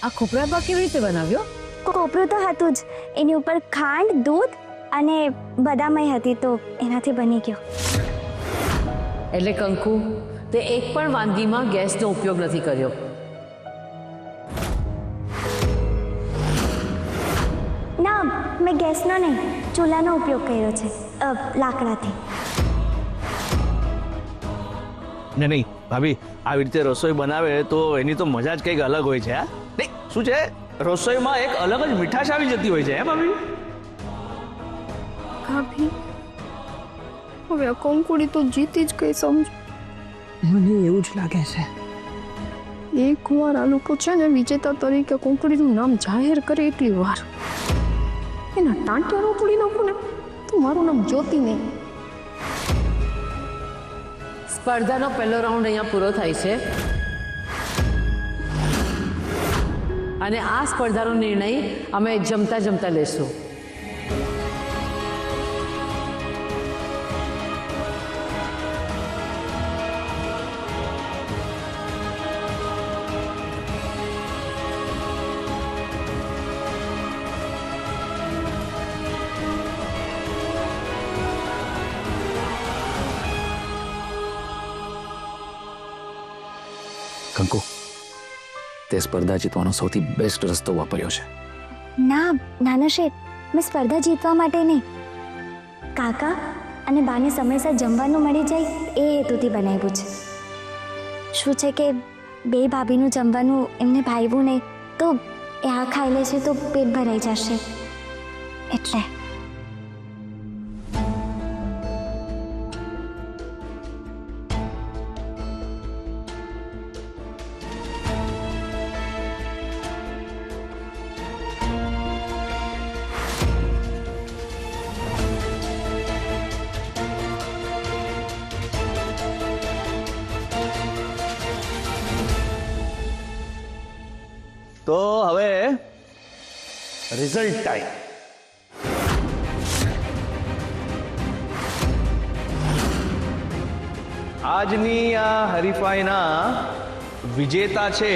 આ ખોપરા પાક કેવી રીતે બનાવ્યો? કોપરું તો હતું જ, એની ઉપર ખાંડ, દૂધ અને બદામય હતી તો એનાથી બની ગયો. એટલે કંકુ, તે એક પણ વાનગીમાં ગેસનો ઉપયોગ નથી કર્યો. ના, મેં ગેસનો નહીં, ચૂલાનો ઉપયોગ કર્યો છે, લાકડાથી. નહીં ભાભી, આવી રીતે રસોઈ બનાવે તો એની તો મજા જ કંઈક અલગ હોય છે. હા નહીં, શું છે, રસોઈમાં એક અલગ જ મીઠાશ આવી જતી હોય છે. હે ભાભી? ભાભી હવે આ કંકુડી તો જીતી જ ગઈ સમજો. મને એવું જ લાગે છે. એક વાર આ લોકો છે ને વિજેતા તરીકે કંકુડીનું નામ જાહેર કરે એટલી વાર એના ટાંટિયા રોપડી નાખું ને તો મારું નામ જ્યોતિ નહીં. સ્પર્ધાનો પહેલો રાઉન્ડ અહીંયા પૂરો થાય છે અને આ સ્પર્ધાનો નિર્ણય અમે જમતા જમતા લેશું. કંકુ, તે સ્પર્ધા જીતવાનો સૌથી બેસ્ટ રસ્તો વાપર્યો છે. ના નાના શેઠ, મેં સ્પર્ધા જીતવા માટે નહીં, કાકા અને બાને સમયસર જમવાનું મળી જાય એ હેતુથી બનાવ્યું છે. શું છે કે બે ભાભીનું જમવાનું એમને ભાવ્યું નહીં તો એ આ ખાઈ લેશે તો પેટ ભરાઈ જશે એટલે. તો હવે રિઝલ્ટ ટાઈમ. આજની આ હરીફાઈના વિજેતા છે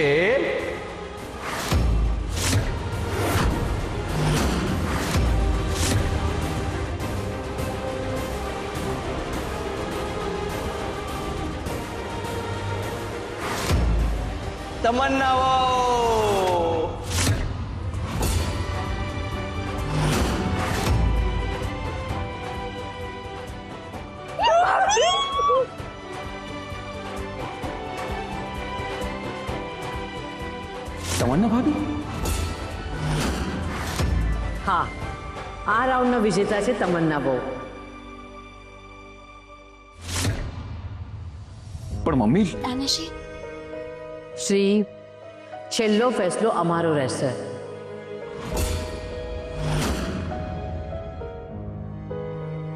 તમન્નાઓ. તમન્ના ભાભી? હા, આ રાઉન્ડના વિજેતા છે તમન્ના બહુ. પણ મમ્મી, નાના શેઠ, શ્રી, છેલ્લો ફેસલો અમારો રહેશે.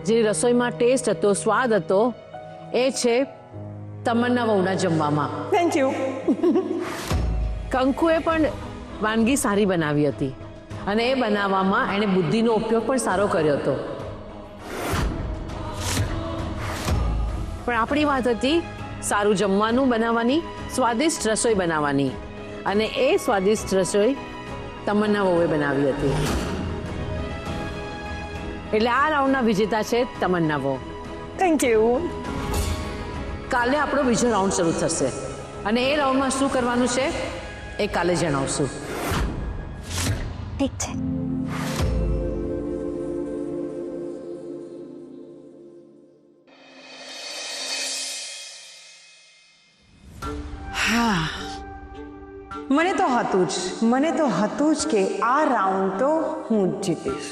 જે રસોઈમાં ટેસ્ટ હતો, સ્વાદ હતો, એ છે તમન્ના વહુના જમવામાં. Thank you. કંકુએ પણ વાનગી સારી બનાવી હતી અને એ બનાવવામાં એણે બુદ્ધિનો ઉપયોગ પણ સારો કર્યો હતો. પણ આપણી વાત હતી સારું જમવાનું બનાવવાની, સ્વાદિષ્ટ રસોઈ બનાવવાની, અને એ સ્વાદિષ્ટ રસોઈ તમન્ના વહુએ બનાવી હતી. એટલે આ રાઉન્ડના વિજેતા છે તમન્ના વહુ. Thank you. કાલે આપણો બીજો રાઉન્ડ શરૂ થશે અને એ રાઉન્ડમાં શું કરવાનું છે એ કાલે જણાવશું. ઠીક છે. હા, મને તો હતું જ કે આ રાઉન્ડ તો હું જ જીતીશ.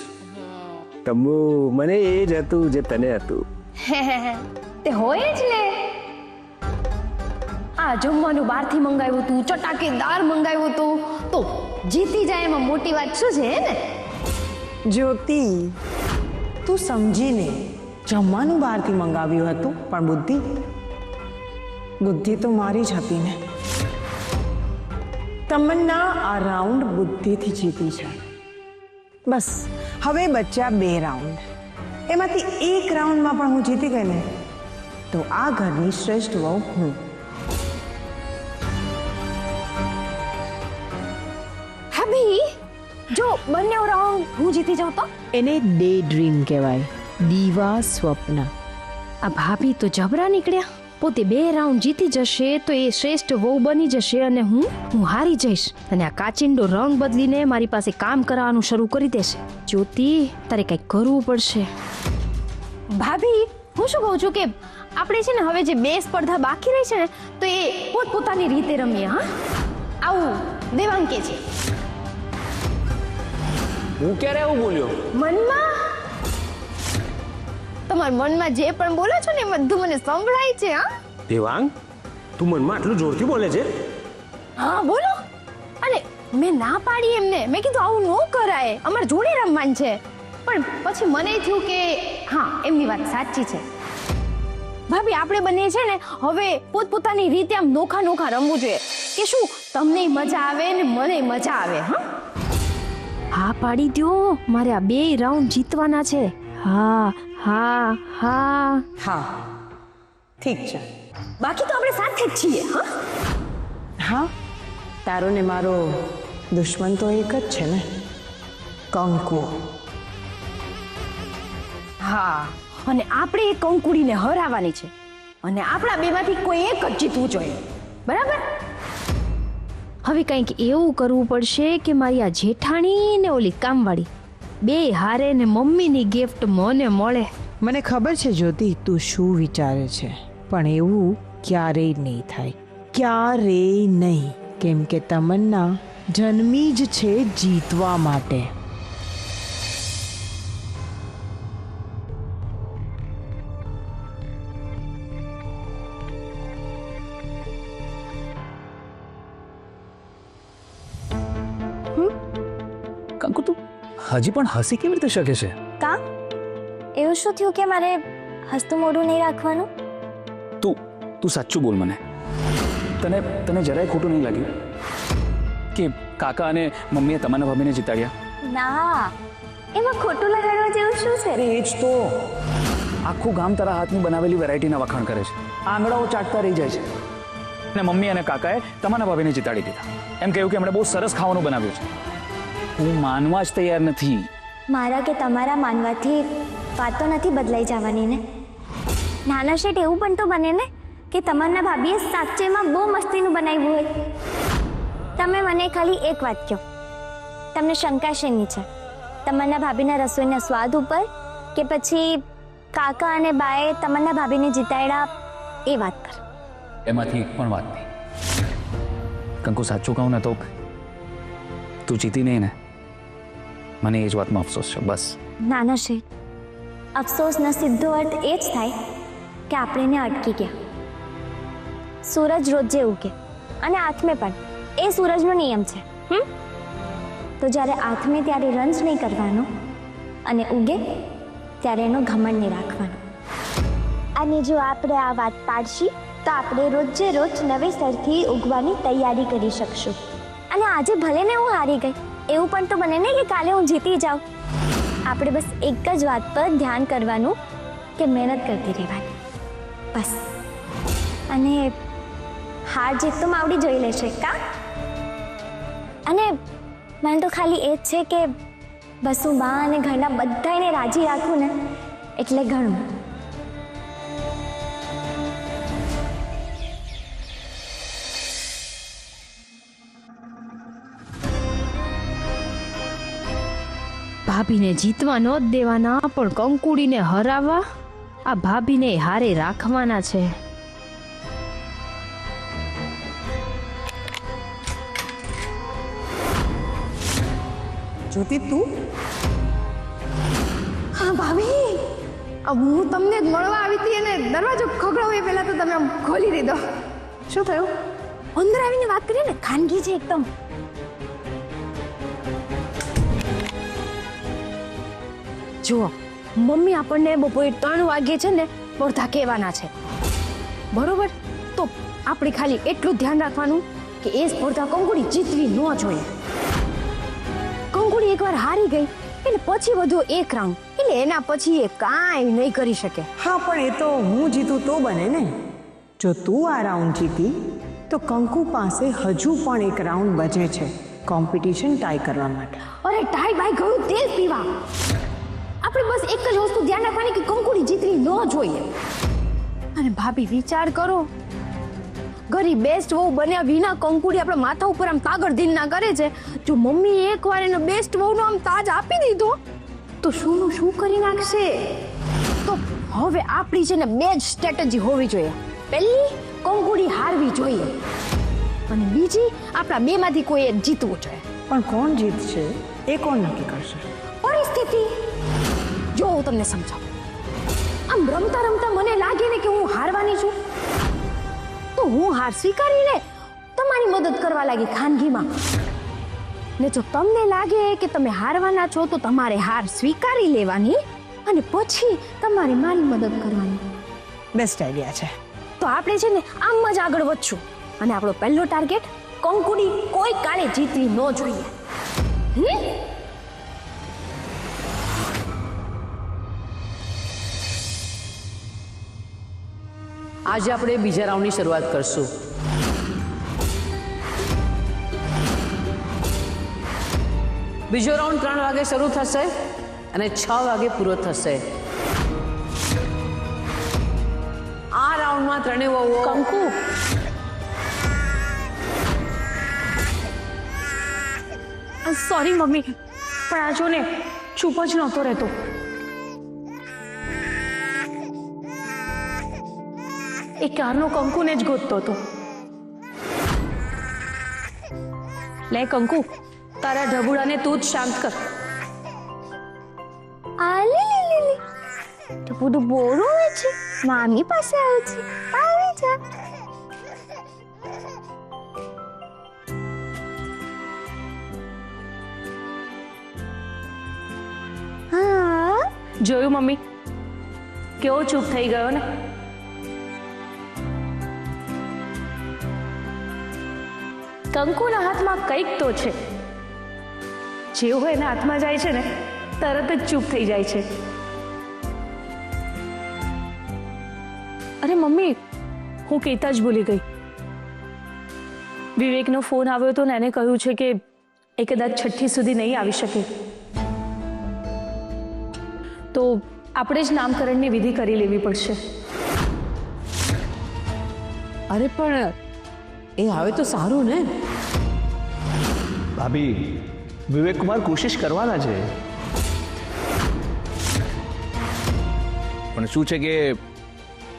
તંબુ, મને એ જ હતું જે તને હતું. તે હોય જ ને. આ જમવાનું બહારથી મંગાવ્યું હતું, ચટાકેદાર મંગાવ્યું હતું, તો જીતી જાય એમાં મોટી વાત શું છે ને? જ્યોતિ, તું સમજીને જમવાનું બહારથી મંગાવ્યું હતું, પણ બુદ્ધિ તો મારી જ હતી ને. તમન્ના આ રાઉન્ડ બુદ્ધિથી જીતી છે. બસ હવે બચ્યા 2 રાઉન્ડ. એમાંથી એક રાઉન્ડમાં પણ હું જીતી ગઈ ને તો આ ઘરની શ્રેષ્ઠ વહુ હું. બંને રાઉન્ડ હું જીતી જાઉં તો એને ડે ડ્રીમ કહેવાય, દીવા સ્વપ્ન. આ ભાભી તો જબરા નીકળ્યા. પોતે 2 રાઉન્ડ જીતી જશે તો એ શ્રેષ્ઠ વહુ બની જશે અને હું હારી જઈશ. અને આ કાચિંડો રંગ બદલીને મારી પાસે કામ કરાવવાનું શરૂ કરી દેશે. જ્યોતિ, તારે કંઈક કરવું પડશે. ભાભી હું શું કહું છું કે આપણે છે ને હવે જે 2 સ્પર્ધા બાકી રહી છે ને તો એ પોતપોતાની રીતે રમીએ. હા, આવું દેવાંગ કે છે. હું ક્યારે આવું બોલ્યો? મનમાં તમારા મનમાં જે પણ બોલો છો ને એ બધું મને સંભળાય છે. હા દેવાંગ, તું મનમાં આટલું જોરથી બોલે છે? હા બોલો. અને મેં ના પાડી એમને. મેં કીધું આવું ન કરાય, અમારે જોડે રમવાનું છે. પણ પછી મને થયું કે હા, એમની વાત સાચી છે. ભાભી આપણે બંને છે ને હવે પોતપોતાની રીતે આમ નોખા નોખા રમવું જોઈએ કે શું તમને મજા આવે ને મને મજા આવે. હા પાડી દ્યો, મારે આ 2 રાઉન્ડ જીતવાના છે. હા હા હા. હા, ઠીક છે. બાકી તો આપણે સાથે જ છીએ. હા, તારો ને મારો દુશ્મન તો એક જ છે ને, કંકુ. હા, અને આપણે એ કંકુડીને હરાવવાની છે અને આપણા બેમાંથી કોઈ એક જ જીતવું જોઈએ. બરાબર? હવે કંઈક એવું કરવું પડશે કે મારી આ જેઠાણી ને ઓલી કામવાળી 2 હારે ને મમ્મીની ગિફ્ટ મને મળે. મને ખબર છે જ્યોતિ તું શું વિચારે છે, પણ એવું ક્યારેય નહીં થાય. ક્યારેય નહીં. કેમ કે તમન્ના જન્મી જ છે જીતવા માટે. કંકુ, તું હજી પણ હસી કેવી રીતે શકે છે? કા એવું શું થયું કે મારે હસતું મોઢું નહીં રાખવાનું? તું સાચું બોલ મને. તને જરાય ખોટું નહીં લાગ્યું કે કાકા અને મમ્મીએ તમારા ભાભીને જીતાડ્યા? ના, એમાં ખોટું લગાડવા જેવું શું છે? અરે એ જ તો. આખું ગામ તારા હાથની બનાવેલી વેરાયટીના વખાણ કરે છે, આંગળાઓ ચાટતા રહી જાય છે. અને મમ્મી અને કાકાએ તમારા ભાભીને જીતાડી દીધા. એમ કહ્યું કે એમણે બહુ સરસ ખાવાનું બનાવ્યું છે. હું માનવા જ તૈયાર નથી. મારા કે તમારા માનવાથી વાતો નથી બદલાઈ જવાની ને. નાના શેઠ એવું પણ તો બને ને કે તમારના ભાભીએ સાચેમાં બહુ મસ્તીનું બનાવ્યું હોય. તમે મને ખાલી એક વાત કહો, તમને શંકા શેની છે? તમારના ભાભીના રસોઈના સ્વાદ ઉપર કે પછી કાકા અને બાએ તમારના ભાભીને જીતાડ્યા એ વાત પર? એમાંથી એક પણ વાત નહીં. કંકુ, સાચું કહું ને તો તું જીતી નહીં ને, મને એ જ વાતમાં અફસોસ છે. બસ. નાના શેઠ, અફસોસનો સીધો અર્થ એ જ થાય કે આપણે એને અટકી ગયા. સૂરજ રોજે ઉગે અને આથમે પણ, એ સૂરજનો નિયમ છે. તો જ્યારે આથમે ત્યારે રંજ નહીં કરવાનો અને ઉગે ત્યારે એનો ઘમંડ નહીં રાખવાનો. અને જો આપણે આ વાત પાડશી તો આપણે રોજે રોજ નવેસરથી ઉગવાની તૈયારી કરી શકશું. અને આજે ભલે ને હું હારી ગઈ, એવું પણ તો બને ને કે કાલે હું જીતી જાઉં. આપણે બસ એક જ વાત પર ધ્યાન કરવાનું કે મહેનત કરતી રહેવાની, બસ. અને હાર જીત તો માવડી જોઈ લેશે કા. અને મને તો ખાલી એ જ છે કે બસ હું બા અને ઘરના બધાને રાજી રાખું ને એટલે ઘણું. ભાભીને જીતવા ન જ દેવાના, પણ કંકુડીને હરાવવા આ ભાભીને હારે રાખવાના છે. જ્યોતિ, તું? હા ભાભી, હું તમને જ મળવા આવી હતી અને દરવાજો ખખડાવો એ પહેલા તો તમે આમ ખોલી દીધો. શું થયું? અંદર આવીને વાત કરીએ ને, ખાનગી છે એકદમ. જુઓ, મમ્મી આપણને બપોરે 3 વાગ્યે છે ને સ્પર્ધા કહેવાના છે, બરોબર? તો આપણે ખાલી એટલું ધ્યાન રાખવાનું કે એ સ્પર્ધા કંકુડી જીતવી ન જોઈએ. કંકુડી એકવાર હારી ગઈ એટલે પછી વધુ 1 રાઉન્ડ, એટલે એના પછી એ કાંઈ નહીં કરી શકે. હા, પણ એ તો હું જીતું તો બને ને. જો તું આ રાઉન્ડ જીતી તો કંકુ પાસે હજુ પણ 1 રાઉન્ડ બચે છે. કોમ્પિટિશન ટાઈ કરવા માટે. અરે ટાઈ બાય ગયું તેલ પીવા. આપણે બસ એક જ વસ્તુ ધ્યાન રાખવાની કે કંકુડી જીતવી ન જોઈએ. અને ભાભી વિચાર કરો, ઘરી બેસ્ટ વહુ બન્યા વિના કંકુડી આપણા માથા ઉપર આમ તાગડધીન ના કરે છે. જો મમ્મી એકવાર એનો બેસ્ટ વહુનો આમ તાજ આપી દીધો તો શું કરી નાખશે. તો હવે આપણી છે ને બે જ સ્ટ્રેટેજી હોવી જોઈએ. પહેલી, કંકુડી હારવી જોઈએ અને બીજી, આપણા બેમાંથી કોઈ એક જીતવું જોઈએ. પણ કોણ જીતશે એ કોણ નક્કી કરશે? પરિસ્થિતિ. જો હું તમને સમજાવું, આમ રમતા રમતા મને લાગે ને કે હું હારવાની છું તો હું હાર સ્વીકારીને તમારી મદદ કરવા લાગી ખાનગીમાં. ને જો તમને લાગે કે તમે હારવાના છો તો તમારે હાર સ્વીકારી લેવાની અને પછી તમારે મારી મદદ કરવાની. બેસ્ટ આઈડિયા છે. તો આપણે છે ને આમ જ આગળ વધશું અને આપણો પહેલો ટાર્ગેટ કંકુડી કોઈ કાળે જીતવી ન જોઈએ. આજે આપણે બીજા રાઉન્ડની શરૂઆત કરશું. બીજો રાઉન્ડ 3 વાગે શરૂ થશે અને 6 વાગે પૂરો થશે. આ રાઉન્ડમાં ત્રણેય વહુઓ કંકુ, સોરી મમ્મી, પણ આ જો ને ચૂપ જ નહોતો રહેતો. એ ક્યારનો કંકુને જ ગોતતો હતો. લે કંકુ, તારા ઢબુડાને તું જ શાંત કર. તો બધું બોરું હોય છે, મામી પાસે આવે છે. આવી જા. હા, જોયું મમ્મી, કેવો ચૂપ થઈ ગયો ને. કંકુના હાથમાં કંઈક તો છે. જેવું એના હાથમાં જાય છે ને તરત જ ચૂપ થઈ જાય છે. અરે મમ્મી, હું કહેતા જ ભૂલી ગઈ. વિવેકનો ફોન આવ્યો હતો ને એને કહ્યું છે કે એ કદાચ 6ઠ્ઠી સુધી નહીં આવી શકે. તો આપણે જ નામકરણની વિધિ કરી લેવી પડશે. અરે પણ એ આવે તો સારું ને. ભાભી, વિવેક કુમાર કોશિશ કરવાના છે, પણ શું છે કે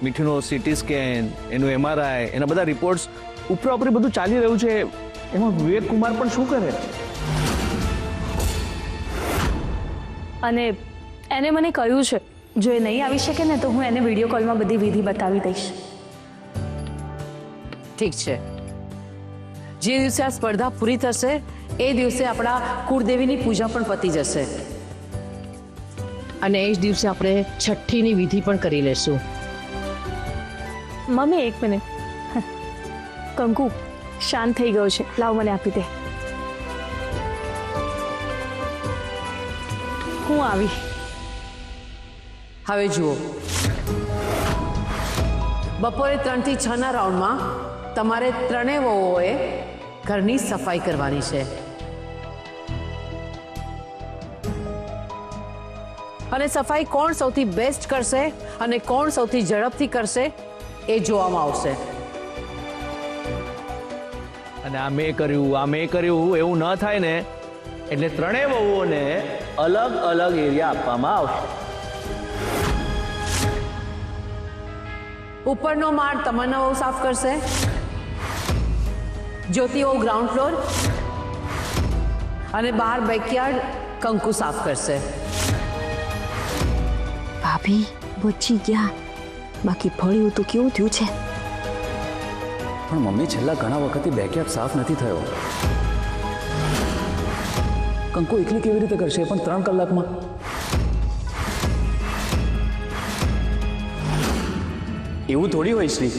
મીઠુનો સીટી સ્કેન, એનું MRI, એના બધા રિપોર્ટ્સ ઉપરી બધું ચાલી રહ્યું છે. એમાં વિવેક કુમાર પણ શું કરે? અને એને મને કહ્યું છે જો એ નહીં આવી શકે ને તો હું એને વિડીયો કોલમાં બધી વિધિ બતાવી દઈશ. ઠીક છે. જે દિવસે આ સ્પર્ધા પૂરી થશે એ દિવસે આપણા કુળદેવીની પૂજા પણ પતી જશે અને એ જ દિવસે આપણે 6ઠ્ઠીની વિધિ પણ કરી લેશું. મમ્મી, એક મિનિટ. કંકુ શાંત થઈ ગયો છે, લાવ મને આપી દે. હું આવી. હવે જુઓ, બપોરે 3 થી 6 ના રાઉન્ડમાં તમારે ત્રણેય વહુઓએ ઘરની સફાઈ કરવાની છે અને સફાઈ કોણ સૌથી બેસ્ટ કરશે અને કોણ સૌથી ઝડપથી કરશે એ જોવામાં આવશે. અને આ મેં કર્યું એવું ન થાય ને એટલે ત્રણેય વહુઓને અલગ અલગ એરિયા આપવામાં આવશે. ઉપરનો માળ તમન્ના વહુ સાફ કરશે, જ્યોતિ વહુ ગ્રાઉન્ડ ફ્લોર અને બહાર બેકયાર્ડ કંકુ સાફ કરશે. ભાભી બચી ગયા, બાકી ફળ્યું તો કેવું થયું છે. પણ મમ્મી, છેલ્લા ઘણા વખતથી બેકયાર્ડ સાફ નથી થયો. કંકુ એકલી કેવી રીતે કરશે પણ 3 કલાકમાં? એવું થોડી હોય શ્રી.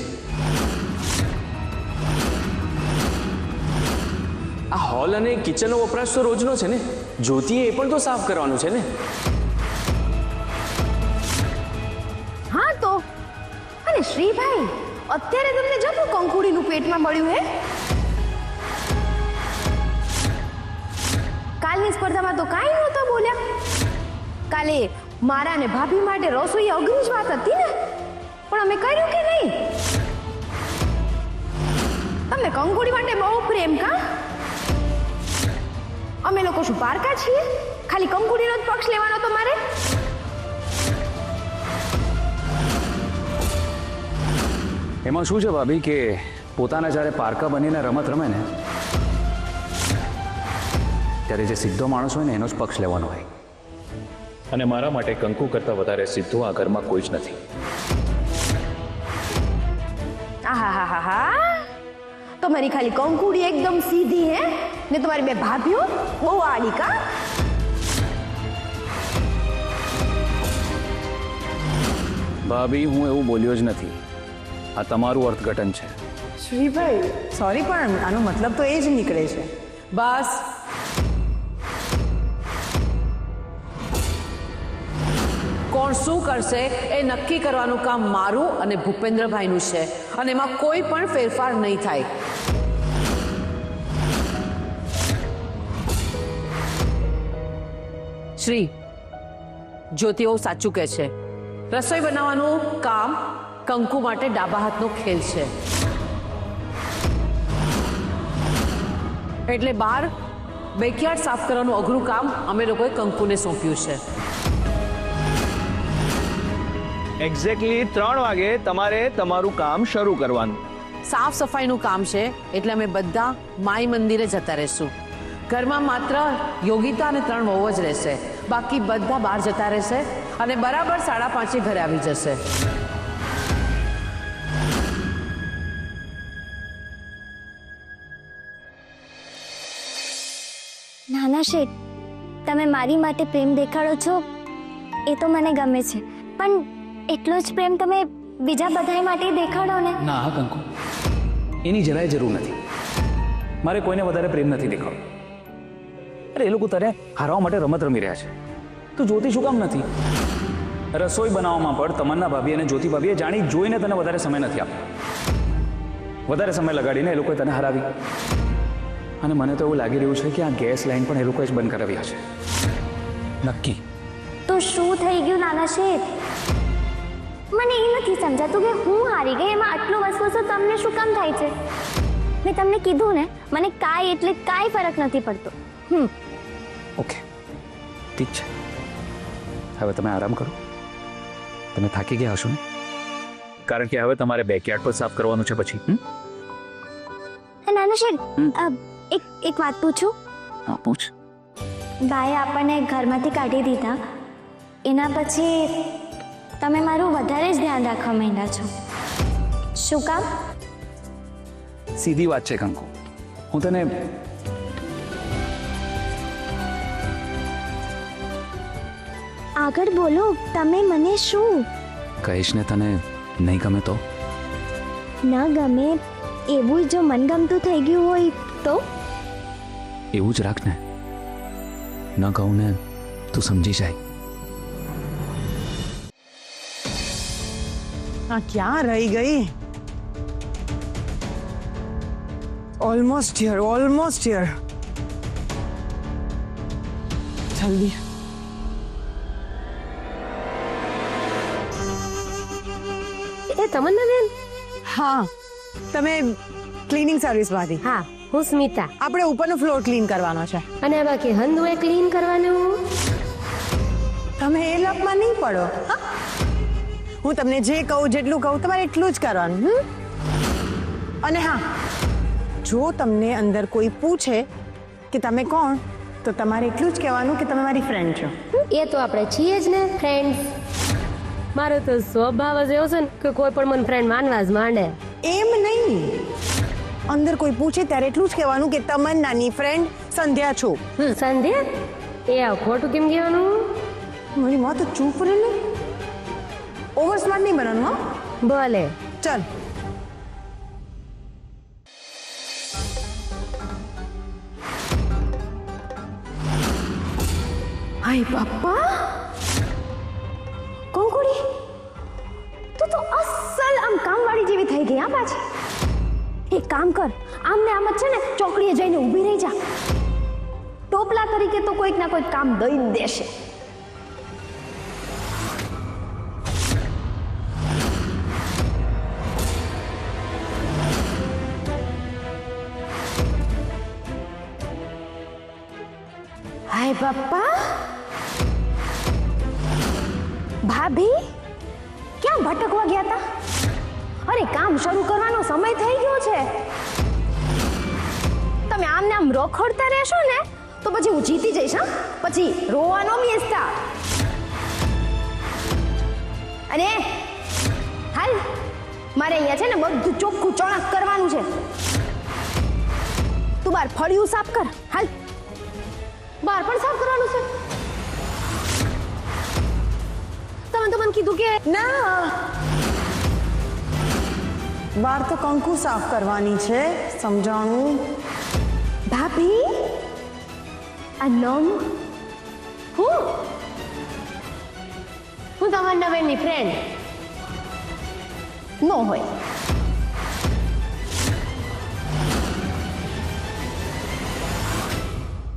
આ હોલ અને કિચનનો વપરાશ તો રોજનો છે ને. જ્યોતિએ એ પણ તો સાફ કરવાનું છે ને. હા તો, અને શ્રીભાઈ અત્યારે તમને જતું કંકુડીનું પેટમાં મળ્યું હે. કાલની સ્પર્ધામાં તો કાંઈ નહોતા બોલ્યા. કાલે મારા ને ભાભી માટે રસોઈ અઘરી જ વાત હતી ને, પણ અમે કર્યું કે નહીં? તમને કંકોડી માટે બહુ પ્રેમ કા? અમે લોકો શું પારકા છીએ? ખાલી કંકોડીનો જ પક્ષ લેવાનો તો મારે? એમાં શું છે ભાભી કે પોતાના જ્યારે પારકા બનીને રમત રમે ને ત્યારે જે સીધો માણસ હોય ને એનો જ પક્ષ લેવાનો હોય. અને મારા માટે કંકુ કરતાં વધારે સીધો આ ઘરમાં કોઈ જ નથી. આહાહાહા, તમારી ખાલી કંકુડી એકદમ સીધી હે ને તમારી બે ભાભીઓ બહુ આડી કા? ભાભી હું એવું બોલ્યો જ નથી, આ તમારું અર્થઘટન છે. શ્રીભાઈ સોરી, પણ આનો મતલબ તો એ જ નીકળે છે. બસ, કોણ શું કરશે એ નક્કી કરવાનું કામ મારું અને ભૂપેન્દ્રભાઈનું છે, અને એમાં કોઈ પણ ફેરફાર નહીં થાય. શ્રી, જ્યોતિઓ સાચું કહે છે. રસોઈ બનાવવાનું કામ કંકુ માટે ડાબા હાથનો ખેલ છે. એટલે બહાર બેકયાર્ડ સાફ કરવાનું અઘરું કામ અમે લોકોએ કંકુને સોંપ્યું છે. એક્ઝેક્ટલી 3 વાગે તમારે તમારું કામ શરૂ કરવાનું. સાફ સફાઈનું કામ છે, એટલે અમે બધા માઈ મંદિરે જતા રહેશું. ઘરમાં માત્ર યોગિતા અને 3 વહુ જ રહેશે. બાકી બધા બહાર જતા રહેશે અને બરાબર 5:30 ઘરે આવી જશે. નાના શેઠ, તમે મારી માટે પ્રેમ દેખાડો છો એ તો મને ગમે છે, પણ એટલો જ પ્રેમ તમે બીજા બધા માટે દેખાડો ને. ના કંકુ, એની જરાય જરૂર નથી. મારે કોઈને વધારે પ્રેમ નથી દેખાડો. અરે એ લોકો તારે હારવા માટે રમત રમી રહ્યા છે, તું જોતી શું કામ નથી? રસોઈ બનાવવામાં પણ તમન્ના ભાભી અને જ્યોતિ ભાભીએ જાણી જોઈને તને વધારે સમય નથી આપ્યો. વધારે સમય લગાડીને એ લોકોએ તને હરાવી. અને મને તો એવું લાગી રહ્યું છે કે આ ગેસ લાઈન પણ એ લોકોએ જ બંધ કરાવ્યા છે. નક્કી. તો શું થઈ ગયું નાના શેઠ? મને એ નથી સમજાતું કે હું હારી ગઈ એમાં આટલું વસવસો તમને શું કામ થાય છે? મેં તમને કીધું ને, મને કાંઈ એટલે કાંઈ ફરક નથી પડતો. ઓકે, ઠીક છે. હવે તમે આરામ કરો. તમે થાકી ગયા હશો ને? કારણ કે હવે તમારે બેકયાર્ડ પર સાફ કરવાનું છે પછી. નાના શેઠ, એક વાત પૂછું? હા, પૂછ. બાએ આપણને ઘરમાંથી કાઢી દીધા, એના પછી તમે મારું વધારે જ ધ્યાન રાખવા માંડ્યા છો. શું કામ? સીધી વાત છે કંકુ. હું તને આગળ બોલો. તમે મને શું કહીશ ને તને નહીં ગમે તો? ન ગમે એવું જો મનગમતું થઈ ગયું હોય તો? એવું જ રાખ ને. ન કહું ને તું સમજી જાય. આ ક્યાં રહી ગઈ? Almost here, almost here. જલ્દી. એ તમન્ના બેન? હા, તમે ક્લીનિંગ સર્વિસમાંથી? હા, હું સ્મિતા. આપણે ઉપરનો ફ્લોર ક્લીન કરવાનો છે. અને આ બાકી હંધુએ ક્લીન કરવાનું. તમે એ લપમાં નહીં પડો. હું તમને જે કહું, જેટલું કહું તમારે એટલું જ કરવાનું. અને હા, જો તમને અંદર કોઈ પૂછે કે તમે કોણ, તો તમારે એટલું જ કહેવાનું કે તમે મારી ફ્રેન્ડ છો. એ તો આપણે છીએ જ ને, ફ્રેન્ડ્સ. મારો તો સ્વભાવ જ એવો છે ને કે કોઈ પણ મને ફ્રેન્ડ માનવા જ માંડે. એમ નહીં, અંદર કોઈ પૂછે ત્યારે એટલું જ કહેવાનું કે તમન્નાની ફ્રેન્ડ સંધ્યા છો. સંધ્યા? એ આ ખોટું કેમ કહેવાનું? મારી માં તો ચૂપ રહે ને. ઓવર સ્માર્ટ નહીં બનવાનું. હા, ભલે. ચાલ. હાય બાપા, કંકોડી તું તો અસલ આમ કામવાળી જેવી થઈ ગઈ. હા, પાછી એક કામ કર, આમને આમ જ છે ને ચોકડીએ જઈને ઊભી રહી જા. ટોપલા તરીકે તો કોઈક ના કોઈક કામ દઈ જ દેશે. હાય બાપા, ભાભી ક્યાં ભટકવા ગયા હતા? અરે કામ શરૂ કરવાનો સમય થઈ ગયો છે. તમે આમને આમ રખડતા રહેશો ને તો પછી હું જીતી જઈશ. હા, પછી રોવાનો બેસતા. અને હાલ, મારે અહીંયા છે ને બધું ચોખ્ખું ચણક કરવાનું છે. તું બાર ફળિયું સાફ કર. હાલ, બહાર પણ સાફ કરવાનું છે. તમે તો મને કીધું કે ના, બહાર તો કંકુ સાફ કરવાની છે. સમજાણું? ભાભી, આ નમ હું તમારી નવેની ફ્રેન્ડ નો હોય.